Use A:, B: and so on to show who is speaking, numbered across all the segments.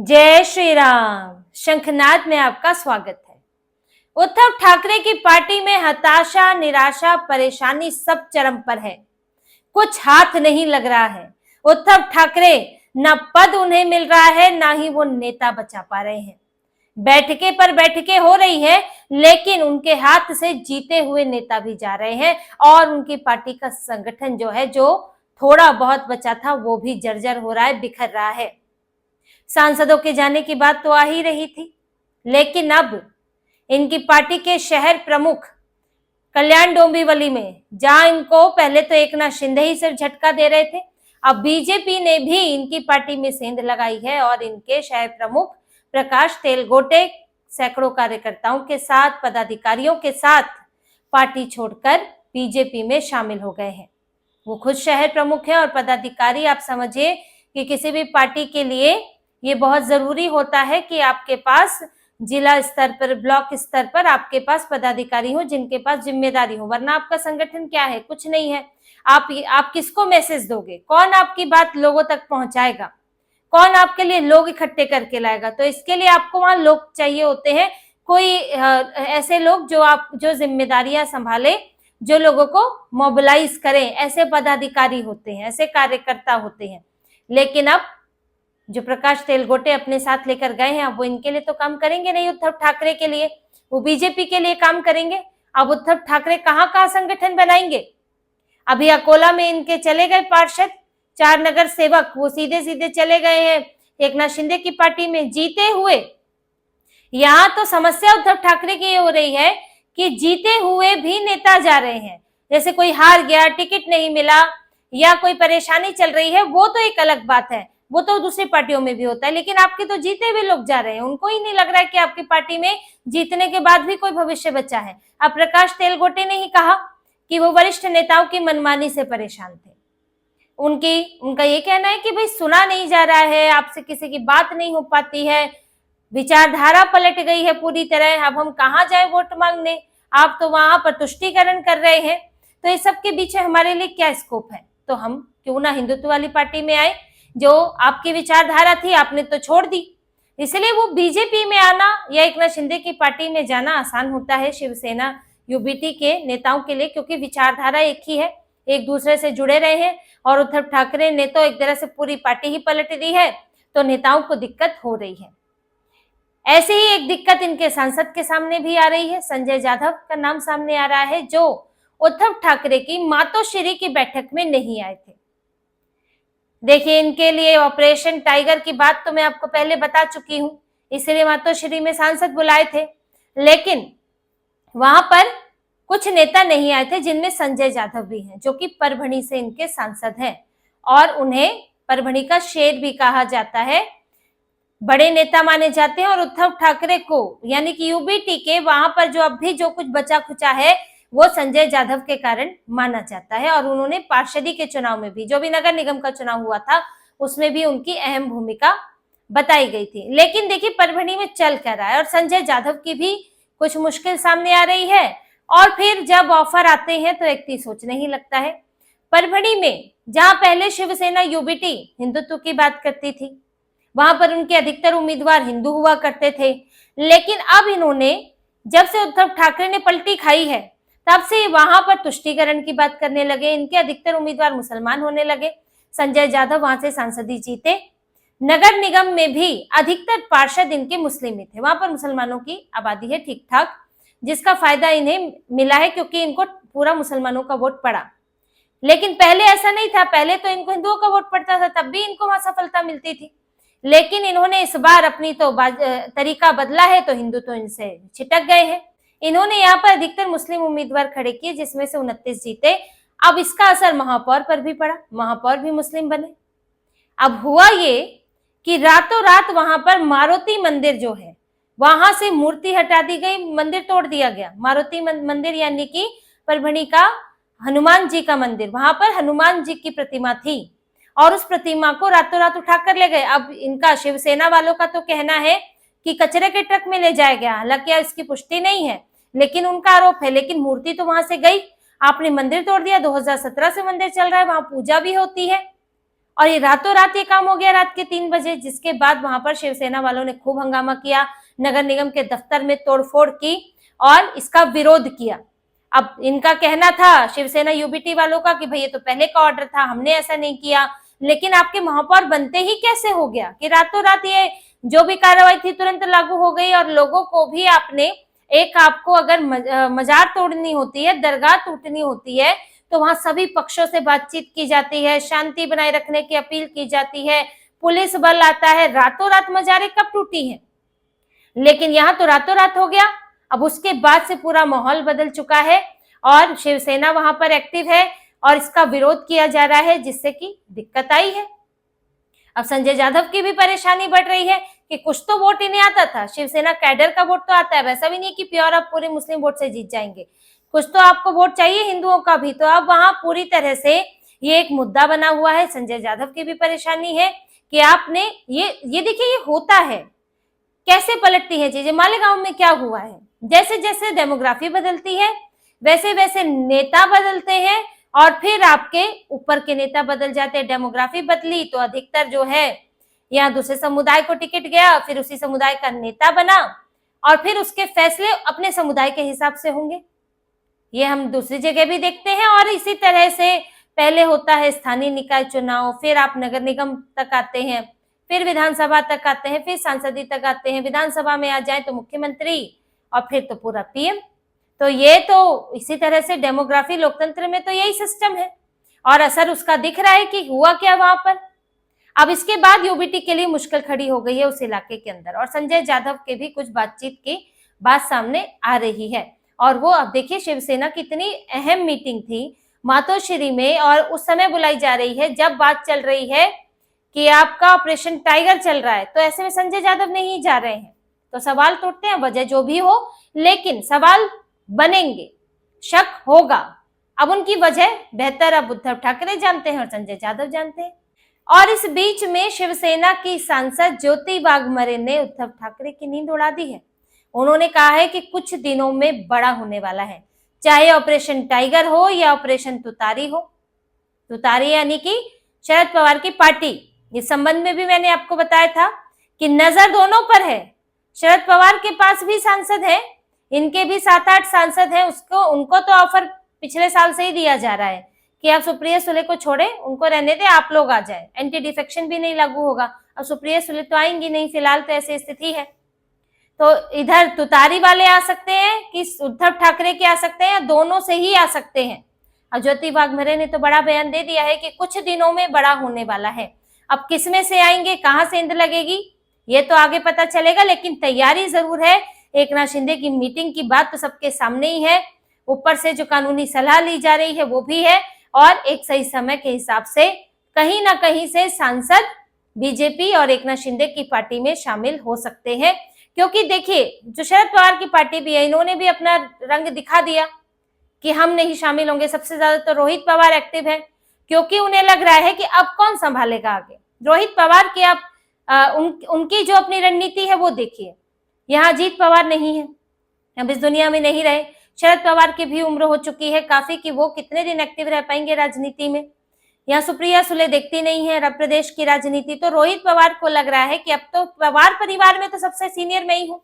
A: जय श्री राम। शंखनाद में आपका स्वागत है। उद्धव ठाकरे की पार्टी में हताशा, निराशा, परेशानी सब चरम पर है। कुछ हाथ नहीं लग रहा है। उद्धव ठाकरे न पद उन्हें मिल रहा है, ना ही वो नेता बचा पा रहे हैं। बैठके पर बैठके हो रही है, लेकिन उनके हाथ से जीते हुए नेता भी जा रहे हैं और उनकी पार्टी का संगठन जो थोड़ा बहुत बचा था वो भी जर्जर हो रहा है, बिखर रहा है। सांसदों के जाने की बात तो आ ही रही थी, लेकिन अब इनकी पार्टी के शहर प्रमुख कल्याण डोंबिवली में, जहां इनको पहले तो एकनाथ शिंदे ही सिर्फ झटका दे रहे थे, अब बीजेपी ने भी इनकी पार्टी में सेंध लगाई है और इनके शहर प्रमुख प्रकाश तेलगोटे सैकड़ों कार्यकर्ताओं के साथ, पदाधिकारियों के साथ पार्टी छोड़कर बीजेपी में शामिल हो गए हैं। वो खुद शहर प्रमुख है और पदाधिकारी। आप समझिए कि किसी भी पार्टी के लिए ये बहुत जरूरी होता है कि आपके पास जिला स्तर पर, ब्लॉक स्तर पर आपके पास पदाधिकारी हो जिनके पास जिम्मेदारी हो, वरना आपका संगठन क्या है? कुछ नहीं है। आप किसको मैसेज दोगे? कौन आपकी बात लोगों तक पहुंचाएगा? कौन आपके लिए लोग इकट्ठे करके लाएगा? तो इसके लिए आपको वहां लोग चाहिए होते हैं, कोई ऐसे लोग जो जिम्मेदारियां संभाले, जो लोगों को मोबिलाइज करें। ऐसे पदाधिकारी होते हैं, ऐसे कार्यकर्ता होते हैं। लेकिन अब जो प्रकाश तेलगोटे अपने साथ लेकर गए हैं, अब वो इनके लिए तो काम करेंगे नहीं, उद्धव ठाकरे के लिए, वो बीजेपी के लिए काम करेंगे। अब उद्धव ठाकरे कहां संगठन बनाएंगे? अभी अकोला में इनके चले गए पार्षद, 4 नगर सेवक, वो सीधे सीधे चले गए हैं एकनाथ शिंदे की पार्टी में जीते हुए। यहां तो समस्या उद्धव ठाकरे की ये हो रही है कि जीते हुए भी नेता जा रहे हैं। जैसे कोई हार गया, टिकट नहीं मिला या कोई परेशानी चल रही है, वो तो एक अलग बात है, वो तो दूसरी पार्टियों में भी होता है। लेकिन आपके तो जीते हुए लोग जा रहे हैं, उनको ही नहीं लग रहा है कि आपकी पार्टी में जीतने के बाद भी कोई भविष्य बचा है। अब प्रकाश तेलगोटे ने ही कहा कि वो वरिष्ठ नेताओं की मनमानी से परेशान थे। उनका ये कहना है कि भाई सुना नहीं जा रहा है, आपसे किसी की बात नहीं हो पाती है, विचारधारा पलट गई है पूरी तरह। अब हम कहाँ जाए वोट मांगने? आप तो वहां पर तुष्टीकरण कर रहे हैं। तो इस सब के पीछे हमारे लिए क्या स्कोप है? तो हम क्यों ना हिंदुत्व वाली पार्टी में आए। जो आपकी विचारधारा थी आपने तो छोड़ दी, इसलिए वो बीजेपी में आना या एकनाथ शिंदे की पार्टी में जाना आसान होता है शिवसेना यूबीटी के नेताओं के लिए, क्योंकि विचारधारा एक ही है, एक दूसरे से जुड़े रहे हैं। और उद्धव ठाकरे ने तो एक तरह से पूरी पार्टी ही पलट दी है, तो नेताओं को दिक्कत हो रही है। ऐसे ही एक दिक्कत इनके सांसद के सामने भी आ रही है। संजय जाधव का नाम सामने आ रहा है, जो उद्धव ठाकरे की मातोश्री की बैठक में नहीं आए थे। देखिए, इनके लिए ऑपरेशन टाइगर की बात तो मैं आपको पहले बता चुकी हूं, इसलिए मातोश्री में सांसद बुलाए थे, लेकिन वहां पर कुछ नेता नहीं आए थे, जिनमें संजय जाधव भी हैं, जो कि परभणी से इनके सांसद हैं और उन्हें परभणी का शेर भी कहा जाता है, बड़े नेता माने जाते हैं। और उद्धव ठाकरे को, यानी कि यूबीटी के वहां पर जो अब भी जो कुछ बचा खुचा है, वो संजय जाधव के कारण माना जाता है। और उन्होंने पार्षदी के चुनाव में भी, जो भी नगर निगम का चुनाव हुआ था, उसमें भी उनकी अहम भूमिका बताई गई थी। लेकिन देखिए, परभणी में चल कर रहा है और संजय जाधव की भी कुछ मुश्किल सामने आ रही है। और फिर जब ऑफर आते हैं तो व्यक्ति सोचने ही लगता है। परभणी में जहां पहले शिवसेना यूबीटी हिंदुत्व की बात करती थी, वहां पर उनके अधिकतर उम्मीदवार हिंदू हुआ करते थे। लेकिन अब इन्होंने, जब से उद्धव ठाकरे ने पलटी खाई है, तब से वहां पर तुष्टीकरण की बात करने लगे। इनके अधिकतर उम्मीदवार मुसलमान होने लगे। संजय जाधव वहां से सांसद ही जीते। नगर निगम में भी अधिकतर पार्षद इनके मुस्लिम ही थे, वहां पर मुसलमानों की आबादी है ठीक ठाक, जिसका फायदा इन्हें मिला है क्योंकि इनको पूरा मुसलमानों का वोट पड़ा। लेकिन पहले ऐसा नहीं था, पहले तो इनको हिंदुओं का वोट पड़ता था, तब भी इनको वहां सफलता मिलती थी। लेकिन इन्होंने इस बार अपनी तो तरीका बदला है, तो हिंदू तो इनसे छिटक गए हैं। इन्होंने यहाँ पर अधिकतर मुस्लिम उम्मीदवार खड़े किए, जिसमें से 29 जीते। अब इसका असर महापौर पर भी पड़ा, महापौर भी मुस्लिम बने। अब हुआ ये कि रातों रात वहां पर मारुति मंदिर जो है, वहां से मूर्ति हटा दी गई, मंदिर तोड़ दिया गया। मारुति मंदिर यानी कि परभणी का हनुमान जी का मंदिर, वहां पर हनुमान जी की प्रतिमा थी और उस प्रतिमा को रातों रात उठाकर ले गए। अब इनका, शिवसेना वालों का तो कहना है कि कचरे के ट्रक में ले जाया गया, हालांकि इसकी पुष्टि नहीं है, लेकिन उनका आरोप है। लेकिन मूर्ति तो वहां से गई, आपने मंदिर तोड़ दिया। 2017 से मंदिर चल रहा है, वहां पूजा भी होती है और ये रातों रात ये काम हो गया रात के 3 बजे, जिसके बाद वहां पर शिवसेना वालों ने खूब हंगामा किया, नगर निगम के दफ्तर में तोड़फोड़ की और इसका विरोध किया। अब इनका कहना था शिवसेना यूबीटी वालों का कि भाई ये तो पहले का ऑर्डर था, हमने ऐसा नहीं किया, लेकिन आपके महापौर बनते ही कैसे हो गया कि रातों रात ये जो भी कार्रवाई थी तुरंत लागू हो गई। और लोगों को भी आपने आपको अगर मजार तोड़नी होती है, दरगाह टूटनी होती है, तो वहां सभी पक्षों से बातचीत की जाती है, शांति बनाए रखने की अपील की जाती है, पुलिस बल आता है। रातों रात मजारें कब टूटी हैं? लेकिन यहाँ तो रातों रात हो गया। अब उसके बाद से पूरा माहौल बदल चुका है और शिवसेना वहां पर एक्टिव है और इसका विरोध किया जा रहा है, जिससे कि दिक्कत आई है। अब संजय यादव की भी परेशानी बढ़ रही है कि कुछ तो वोट इन्हें आता था, शिवसेना कैडर का वोट तो आता है, वैसा भी नहीं कि प्योर अब पूरे मुस्लिम वोट से जीत जाएंगे, कुछ तो आपको वोट चाहिए हिंदुओं का भी। तो अब वहां पूरी तरह से ये एक मुद्दा बना हुआ है। संजय यादव की भी परेशानी है कि आपने ये देखिए, ये होता है, कैसे पलटती है चीजें। मालेगांव में क्या हुआ है, जैसे जैसे डेमोग्राफी बदलती है वैसे वैसे नेता बदलते हैं और फिर आपके ऊपर के नेता बदल जाते हैं। डेमोग्राफी बदली तो अधिकतर जो है यहाँ दूसरे समुदाय को टिकट गया, फिर उसी समुदाय का नेता बना और फिर उसके फैसले अपने समुदाय के हिसाब से होंगे। ये हम दूसरी जगह भी देखते हैं। और इसी तरह से पहले होता है स्थानीय निकाय चुनाव, फिर आप नगर निगम तक आते हैं, फिर विधानसभा तक आते हैं, फिर सांसदीय तक आते हैं, विधानसभा में आ जाए तो मुख्यमंत्री और फिर तो पूरा पीएम। तो ये तो इसी तरह से डेमोग्राफी लोकतंत्र में तो यही सिस्टम है और असर उसका दिख रहा है कि हुआ क्या वहां पर। अब इसके बाद यूबीटी के लिए मुश्किल खड़ी हो गई है उस इलाके के अंदर और संजय यादव के भी कुछ बातचीत की बात सामने आ रही है। और वो अब देखिए, शिवसेना की इतनी अहम मीटिंग थी मातोश्री में और उस समय बुलाई जा रही है जब बात चल रही है कि आपका ऑपरेशन टाइगर चल रहा है, तो ऐसे में संजय यादव नहीं जा रहे हैं। तो सवाल तो उठते हैं, वजह जो भी हो, लेकिन सवाल बनेंगे, शक होगा। अब उनकी वजह बेहतर अब उद्धव ठाकरे जानते हैं और संजय यादव जानते हैं। और इस बीच में शिवसेना की सांसद ज्योति वाघमारे ने उद्धव ठाकरे की नींद उड़ा दी है। उन्होंने कहा है कि कुछ दिनों में बड़ा होने वाला है, चाहे ऑपरेशन टाइगर हो या ऑपरेशन तुतारी हो। तुतारी यानी कि शरद पवार की पार्टी। इस संबंध में भी मैंने आपको बताया था कि नजर दोनों पर है। शरद पवार के पास भी सांसद है, इनके भी 7-8 सांसद हैं, उनको तो ऑफर पिछले साल से ही दिया जा रहा है कि आप सुप्रिया सुले को छोड़े, उनको रहने दे, आप लोग आ जाए, एंटी डिफेक्शन भी नहीं लागू होगा। अब सुप्रिया सुले तो आएंगी नहीं, फिलहाल तो ऐसी स्थिति है। तो इधर तुतारी वाले आ सकते हैं कि उद्धव ठाकरे के आ सकते हैं, या दोनों से ही आ सकते हैं। और ज्योति वाघमारे ने तो बड़ा बयान दे दिया है कि कुछ दिनों में बड़ा होने वाला है। अब किसमें से आएंगे, कहां से इंद लगेगी, ये तो आगे पता चलेगा, लेकिन तैयारी जरूर है। एकनाथ शिंदे की मीटिंग की बात तो सबके सामने ही है, ऊपर से जो कानूनी सलाह ली जा रही है वो भी है, और एक सही समय के हिसाब से कहीं ना कहीं से सांसद बीजेपी और एकनाथ शिंदे की पार्टी में शामिल हो सकते हैं। क्योंकि देखिए, जो शरद पवार की पार्टी भी है, इन्होंने भी अपना रंग दिखा दिया कि हम नहीं शामिल होंगे। सबसे ज्यादा तो रोहित पवार एक्टिव है, क्योंकि उन्हें लग रहा है कि अब कौन संभालेगा आगे। रोहित पवार की आप उनकी जो अपनी रणनीति है वो देखिए। यहाँ अजीत पवार नहीं है, अब इस दुनिया में नहीं रहे। शरद पवार की भी उम्र हो चुकी है काफी कि वो कितने दिन एक्टिव रह पाएंगे राजनीति में। यहाँ सुप्रिया सुले देखती नहीं है रब प्रदेश की राजनीति। तो रोहित पवार को लग रहा है कि अब तो पवार परिवार में तो सबसे सीनियर मैं ही हूँ।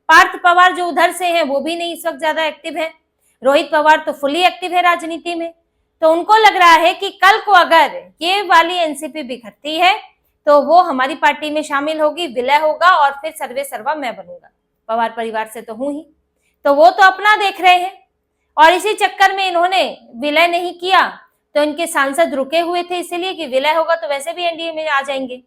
A: पार्थ पवार जो उधर से है वो भी नहीं इस वक्त ज्यादा एक्टिव है, रोहित पवार तो फुली एक्टिव है राजनीति में। तो उनको लग रहा है कि कल को अगर ये वाली एनसीपी बिखरती है तो वो हमारी पार्टी में शामिल होगी, विलय होगा और फिर सर्वे सर्वा मैं बनूंगा। पवार परिवार से तो हूं ही, तो वो तो अपना देख रहे हैं। और इसी चक्कर में इन्होंने विलय नहीं किया, तो इनके सांसद रुके हुए थे इसीलिए कि विलय होगा तो वैसे भी एनडीए में आ जाएंगे।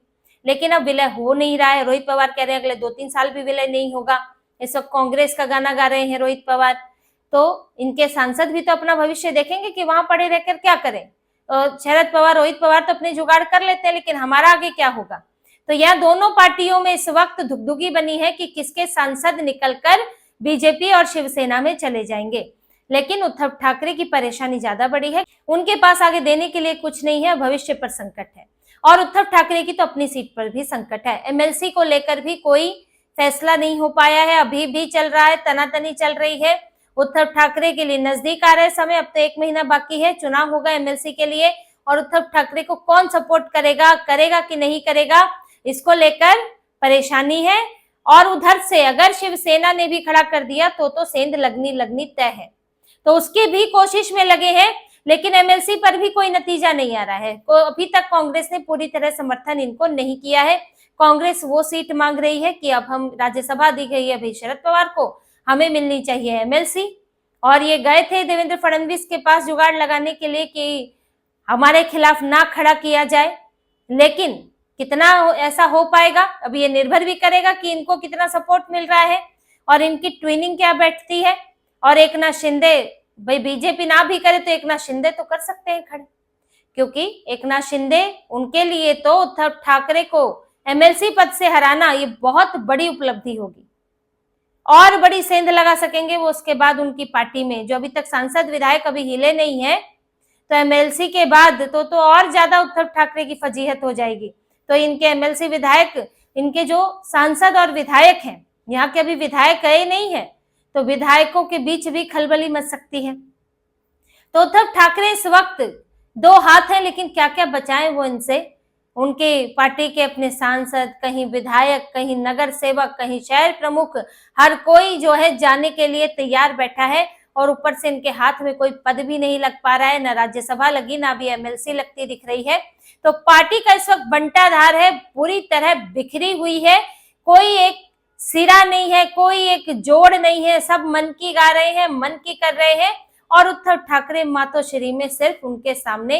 A: लेकिन अब विलय हो नहीं रहा है। रोहित पवार कह रहे हैं अगले 2-3 साल भी विलय नहीं होगा। इस वक्त कांग्रेस का गाना गा रहे हैं रोहित पवार। तो इनके सांसद भी तो अपना भविष्य देखेंगे कि वहां पड़े रहकर क्या करें। शरद पवार, रोहित पवार तो अपने जुगाड़ कर लेते हैं, लेकिन हमारा आगे क्या होगा। तो यह दोनों पार्टियों में इस वक्त धुकधुकी बनी है कि किसके सांसद निकलकर बीजेपी और शिवसेना में चले जाएंगे। लेकिन उद्धव ठाकरे की परेशानी ज्यादा बड़ी है, उनके पास आगे देने के लिए कुछ नहीं है, भविष्य पर संकट है। और उद्धव ठाकरे की तो अपनी सीट पर भी संकट है। एमएलसी को लेकर भी कोई फैसला नहीं हो पाया है, अभी भी चल रहा है, तनातनी चल रही है। उद्धव ठाकरे के लिए नजदीक आ रहे समय, अब तो 1 महीना बाकी है, चुनाव होगा एमएलसी के लिए और उद्धव ठाकरे को कौन सपोर्ट करेगा कि नहीं करेगा, इसको लेकर परेशानी है। और उधर से अगर शिवसेना ने भी खड़ा कर दिया तो सेंध लगनी तय है, तो उसकी भी कोशिश में लगे हैं, लेकिन एमएलसी पर भी कोई नतीजा नहीं आ रहा है। अभी तक कांग्रेस ने पूरी तरह समर्थन इनको नहीं किया है। कांग्रेस वो सीट मांग रही है कि अब हम, राज्यसभा दी गई है भाई शरद पवार को, हमें मिलनी चाहिए एमएलसी। और ये गए थे देवेंद्र फडणवीस के पास जुगाड़ लगाने के लिए कि हमारे खिलाफ ना खड़ा किया जाए, लेकिन कितना ऐसा हो पाएगा अब ये निर्भर भी करेगा कि इनको कितना सपोर्ट मिल रहा है और इनकी ट्विनिंग क्या बैठती है। और एकनाथ शिंदे, भाई बीजेपी ना भी करे तो एकनाथ शिंदे तो कर सकते हैं खड़े, क्योंकि एकनाथ शिंदे, उनके लिए तो उद्धव ठाकरे को एमएलसी पद से हराना ये बहुत बड़ी उपलब्धि होगी और बड़ी सेंध लगा सकेंगे वो उसके बाद उनकी पार्टी में, जो अभी तक सांसद विधायक अभी हिले नहीं है। तो एमएलसी के बाद तो और ज्यादा उद्धव ठाकरे की फजीहत हो जाएगी। तो इनके एमएलसी विधायक, इनके जो सांसद और विधायक हैं, यहाँ के अभी विधायक गए नहीं है, तो विधायकों के बीच भी खलबली मच सकती है। तो उद्धव ठाकरे इस वक्त दो हाथ हैं, लेकिन क्या क्या बचाएं वो इनसे। उनके पार्टी के अपने सांसद, कहीं विधायक, कहीं नगर सेवक, कहीं शहर प्रमुख, हर कोई जो है जाने के लिए तैयार बैठा है। और ऊपर से इनके हाथ में कोई पद भी नहीं लग पा रहा है, ना राज्यसभा लगी, ना भी एमएलसी लगती दिख रही है। तो पार्टी का इस वक्त बंटाधार है, पूरी तरह बिखरी हुई है, कोई एक सिरा नहीं है, कोई एक जोड़ नहीं है, सब मन की गा रहे हैं, मन की कर रहे हैं। और उद्धव ठाकरे मातोश्री में सिर्फ उनके सामने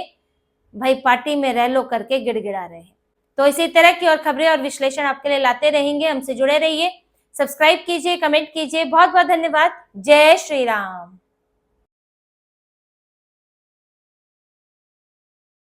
A: भाई पार्टी में रह लो करके गिड़गिड़ा रहे हैं। तो इसी तरह की और खबरें और विश्लेषण आपके लिए लाते रहेंगे, हमसे जुड़े रहिए, सब्सक्राइब कीजिए, कमेंट कीजिए। बहुत बहुत धन्यवाद। जय श्री राम।